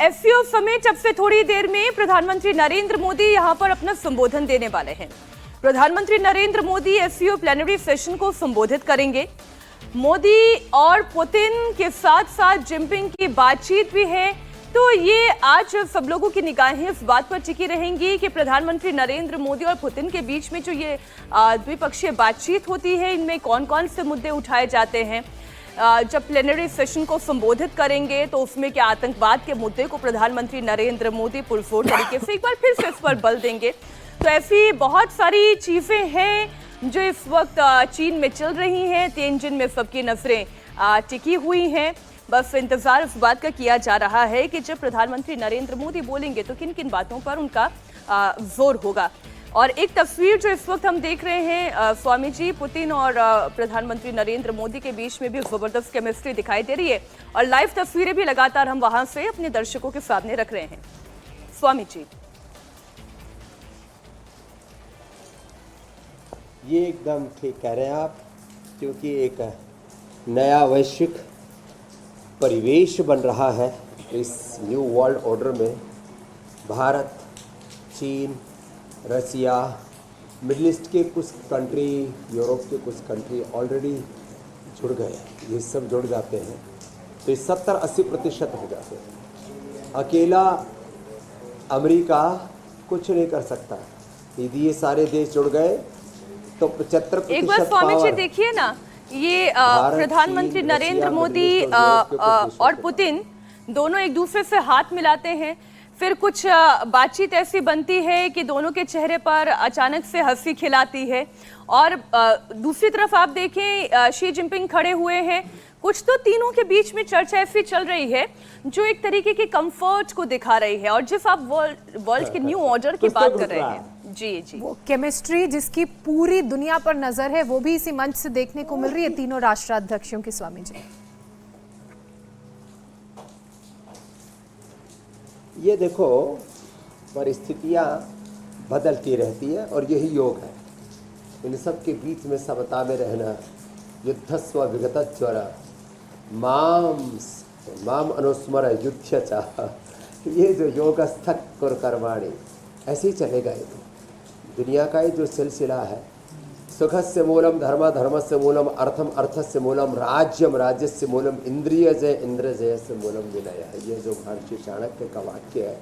SCO summit अब से थोड़ी देर में प्रधानमंत्री नरेंद्र मोदी यहां पर अपना संबोधन देने वाले हैं। प्रधानमंत्री Narendra Modi SCO plenary session को संबोधित करेंगे। मोदी और पुतिन के साथ साथ जिनपिंग की बातचीत भी है, तो ये आज सब लोगों की निगाहें इस बात पर टिकी रहेंगी कि प्रधानमंत्री नरेंद्र मोदी और पुतिन के बीच में जो ये द्विपक्षीय बातचीत होती है, इनमें कौन कौन से मुद्दे उठाए जाते हैं। जब प्लेनरी सेशन को संबोधित करेंगे तो उसमें क्या आतंकवाद के मुद्दे को प्रधानमंत्री नरेंद्र मोदी पुरजोर तरीके से एक बार फिर से इस पर बल देंगे। तो ऐसी बहुत सारी चीजें हैं जो इस वक्त चीन में चल रही हैं। तिएनजिन में सबकी नजरें टिकी हुई हैं। बस इंतजार इस बात का किया जा रहा है कि जब प्रधानमंत्री नरेंद्र मोदी बोलेंगे तो किन किन बातों पर उनका जोर होगा। और एक तस्वीर जो इस वक्त हम देख रहे हैं, स्वामी जी, पुतिन और प्रधानमंत्री नरेंद्र मोदी के बीच में भी जबरदस्त केमिस्ट्री दिखाई दे रही है और लाइव तस्वीरें भी लगातार हम वहां से अपने दर्शकों के सामने रख रहे हैं। स्वामी जी, ये एकदम ठीक कह रहे हैं आप, क्योंकि एक नया वैश्विक परिवेश बन रहा है इस न्यू वर्ल्ड ऑर्डर में। भारत, चीन, रसिया, मिडिल ईस्ट के कुछ कंट्री, यूरोप के कुछ कंट्री ऑलरेडी जुड़ गए। ये सब जुड़ जाते हैं तो ये 70-80% हो जाते हैं। अकेला अमेरिका कुछ नहीं कर सकता। यदि ये सारे देश जुड़ गए तो 75% एक बार स्वामी जी देखिए ना, ये प्रधानमंत्री नरेंद्र मोदी और पुतिन दोनों एक दूसरे से हाथ मिलाते हैं, फिर कुछ बातचीत ऐसी बनती है कि दोनों के चेहरे पर अचानक से हंसी खिलाती है। और दूसरी तरफ आप देखें, शी जिनपिंग खड़े हुए हैं। कुछ तो तीनों के बीच में चर्चा ऐसी चल रही है जो एक तरीके के कंफर्ट को दिखा रही है। और जिस आप वर्ल्ड के न्यू ऑर्डर की बात कर रहे हैं, जी जी, वो केमिस्ट्री जिसकी पूरी दुनिया पर नजर है, वो भी इसी मंच से देखने को मिल रही है तीनों राष्ट्राध्यक्षों की। स्वामी जी, ये देखो, परिस्थितियाँ बदलती रहती है और यही योग है। इन सब के बीच में समता में रहना। युद्धस्व विगत ज्वर माम अनुस्मर युद्ध च, ये जो योगस्थक कुर कर्माणि, ऐसे ही चलेगा। ये दुनिया का ये जो सिलसिला है, सुखस्य मूलम धर्म, धर्मस्य मूलम अर्थम, अर्थस्य मूलम राज्यम, राज्यस्य मूलम इंद्रियजय, इंद्रियजयस्य मूलम विनय है। ये जो महर्षि चाणक्य का वाक्य है,